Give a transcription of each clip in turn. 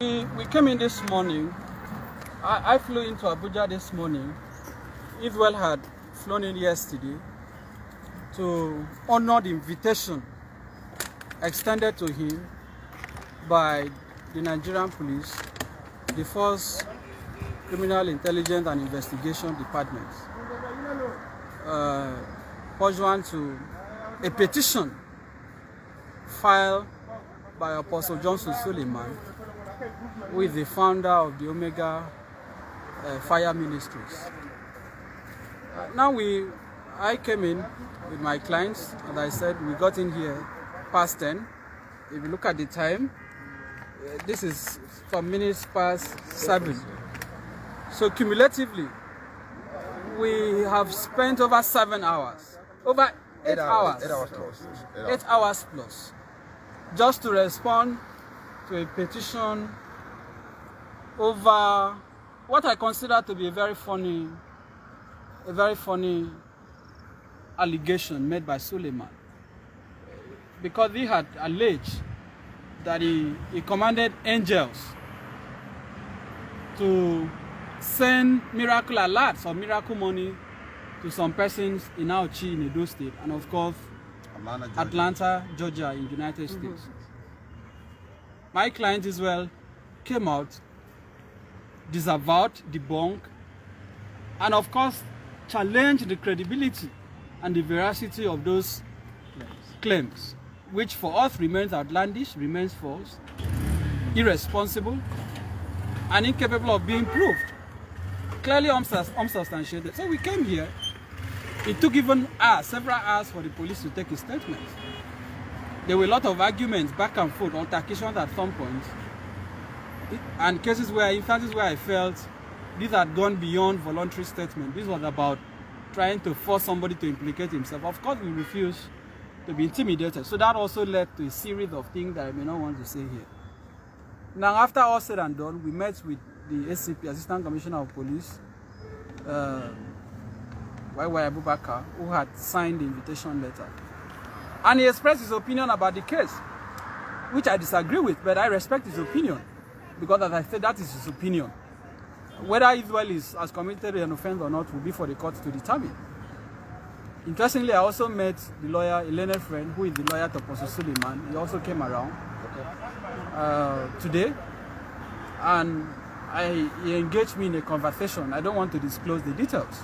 We came in this morning. I flew into Abuja this morning. Israel had flown in yesterday to honor the invitation extended to him by the Nigerian police, the first Criminal Intelligence and Investigation Department, pursuant to a petition filed by Apostle Johnson Suleiman, who is the founder of the Omega Fire Ministries. I came in with my clients, and I said we got in here past 10. If you look at the time, this is some minutes past 7. So cumulatively, we have spent over 7 hours, over 8 hours, 8 hours plus, just to respond to a petition over what I consider to be a very funny allegation made by Suleiman, because he had alleged that he commanded angels to send miracle alerts or miracle money to some persons in Auchi in Edo State, and of course Atlanta, Georgia in the United States. My client Israel came out, disavowed, debunked, and of course challenged the credibility and the veracity of those claims, which for us remains outlandish, remains false, irresponsible, and incapable of being proved, clearly unsubstantiated. So we came here. It took even several hours for the police to take a statement. There were a lot of arguments, back and forth, altercations at some point, and instances where I felt this had gone beyond voluntary statement. This was about trying to force somebody to implicate himself. Of course, we refused to be intimidated. So that also led to a series of things that I may not want to say here. Now, after all said and done, we met with the ACP, Assistant Commissioner of Police, Y.Y. Abubakar, who had signed the invitation letter. And he expressed his opinion about the case, which I disagree with, but I respect his opinion, because as I said, that is his opinion. Whether Israel has committed an offense or not will be for the court to determine. Interestingly, I also met the lawyer, a learned friend, who is the lawyer to Apostle Suleiman. He also came around today, and he engaged me in a conversation. I don't want to disclose the details.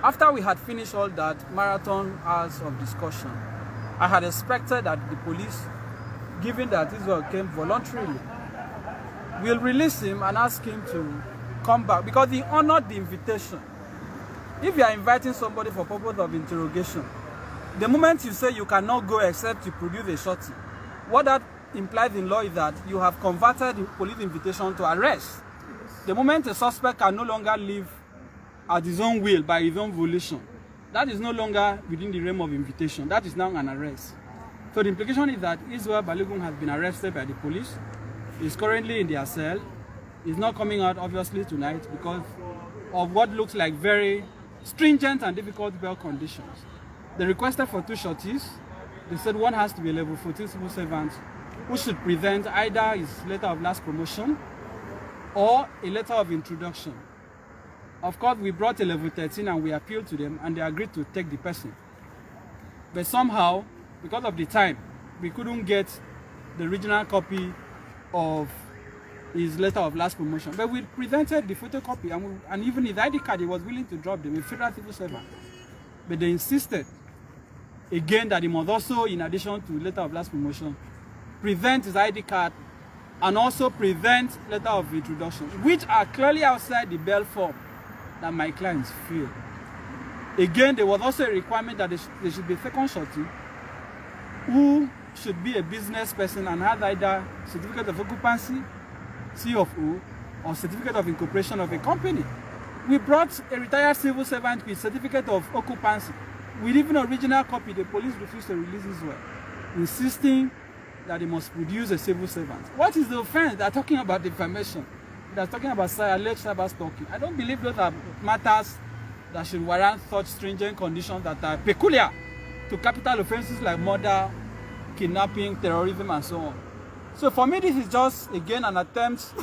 After we had finished all that marathon hours of discussion, I had expected that the police, given that Israel came voluntarily, will release him and ask him to come back, because he honored the invitation. If you are inviting somebody for purpose of interrogation, the moment you say you cannot go except you produce a shorty, what that implies in law is that you have converted the police invitation to arrest. The moment a suspect can no longer live at his own will, by his own volition, that is no longer within the realm of invitation. That is now an arrest. So the implication is that Israel Balogun has been arrested by the police. He's currently in their cell. He's not coming out, obviously, tonight because of what looks like very stringent and difficult bail conditions. They requested for 2 shorties. They said one has to be a level 14 civil servant who should present either his letter of last promotion or a letter of introduction. Of course, we brought a level 13 and we appealed to them, and they agreed to take the person. But somehow, because of the time, we couldn't get the original copy of his letter of last promotion. But we presented the photocopy, and even his ID card, he was willing to drop them, a federal civil servant. But they insisted again that he must also, in addition to letter of last promotion, present his ID card and also present letter of introduction, which are clearly outside the bail form that my clients fill. Again, there was also a requirement that there should be a second shorty who should be a business person and have either certificate of occupancy, C of O, or certificate of incorporation of a company. We brought a retired civil servant with certificate of occupancy. With even original copy, the police refused to release Israel, insisting that they must produce a civil servant. What is the offense? They're talking about defamation. They're talking about alleged cyber stalking. I don't believe those are matters that should warrant such stringent conditions that are peculiar to capital offenses like murder, kidnapping, terrorism, and so on. So for me, this is just, again, an attempt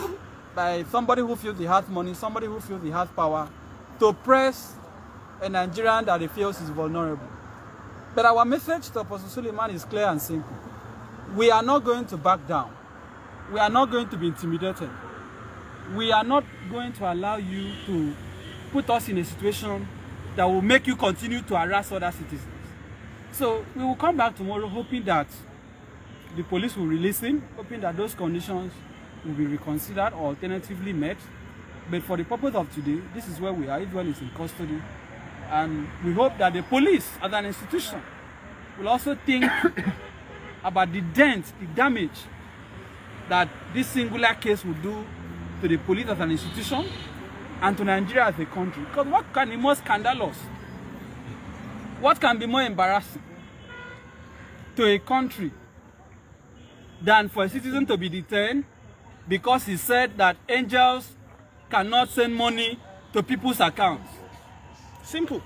by somebody who feels he has money, somebody who feels he has power, to press a Nigerian that he feels is vulnerable. But our message to Apostle Suleiman is clear and simple. We are not going to back down. We are not going to be intimidated. We are not going to allow you to put us in a situation that will make you continue to harass other citizens. So we will come back tomorrow hoping that the police will release him, hoping that those conditions will be reconsidered or alternatively met. But for the purpose of today, this is where we are. Israel is in custody. And we hope that the police as an institution will also think about the dent, the damage that this singular case will do to the police as an institution and to Nigeria as a country. Because what can be more scandalous? What can be more embarrassing to a country than for a citizen to be detained because he said that angels cannot send money to people's accounts? Simple.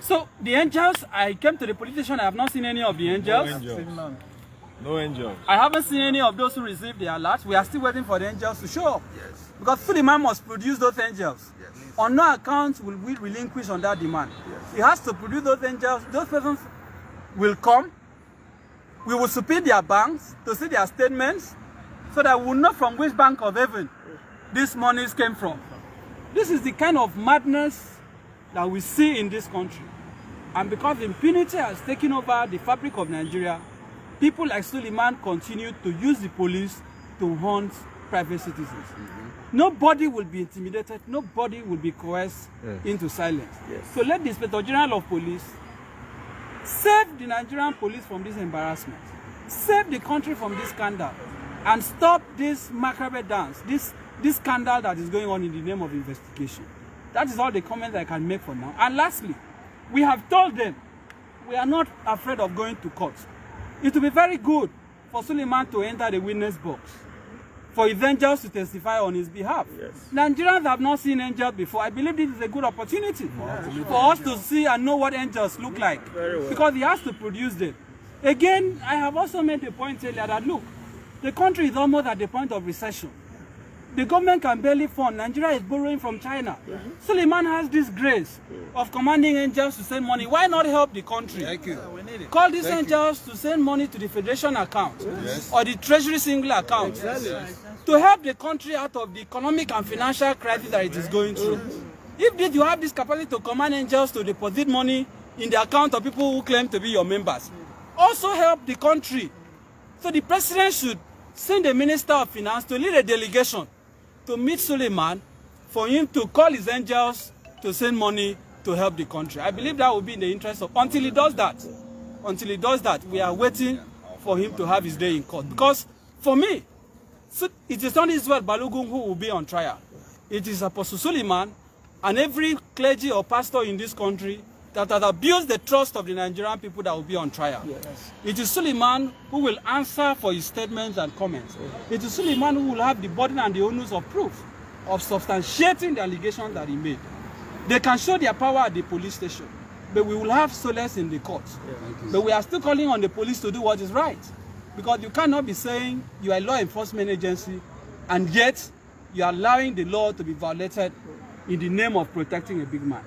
So the angels, I came to the police station, I have not seen any of the angels. No angels. No angels. I haven't seen any of those who received the alert. We are still waiting for the angels to show up. Yes. Because Suleiman must produce those angels. Yes. On no account will we relinquish on that demand. Yes. He has to produce those angels. Those persons will come. We will subpoena their banks to see their statements so that we will know from which bank of heaven these monies came from. This is the kind of madness that we see in this country. And because impunity has taken over the fabric of Nigeria, people like Suleiman continue to use the police to hunt private citizens. Nobody will be intimidated. Nobody will be coerced into silence. Yes. So let the Inspector General of Police save the Nigerian police from this embarrassment. Save the country from this scandal. And stop this macabre dance, this scandal that is going on in the name of investigation. That is all the comments I can make for now. And lastly, we have told them we are not afraid of going to court. It will be very good for Suleiman to enter the witness box, for his angels to testify on his behalf. Yes. Nigerians have not seen angels before. I believe this is a good opportunity for us to see and know what angels look like, because he has to produce them. Again, I have also made the point earlier that, look, the country is almost at the point of recession. The government can barely fund. Nigeria is borrowing from China. Suleiman has this grace of commanding angels to send money. Why not help the country? Thank you. Call these angels to send money to the Federation account or the Treasury single account to help the country out of the economic and financial crisis that it is going through. If you have this capacity to command angels to deposit money in the account of people who claim to be your members, also help the country. So the president should send the Minister of Finance to lead a delegation to meet Suleiman for him to call his angels to send money to help the country. I believe that will be in the interest of, until he does that, we are waiting for him to have his day in court. Because for me, it is not Israel Balogun who will be on trial. It is Apostle Suleiman and every clergy or pastor in this country that has abused the trust of the Nigerian people that will be on trial. Yes. It is Suleiman who will answer for his statements and comments. It is Suleiman who will have the burden and the onus of proof of substantiating the allegations that he made. They can show their power at the police station, but we will have solace in the courts. But we are still calling on the police to do what is right, because you cannot be saying you are a law enforcement agency and yet you are allowing the law to be violated in the name of protecting a big man.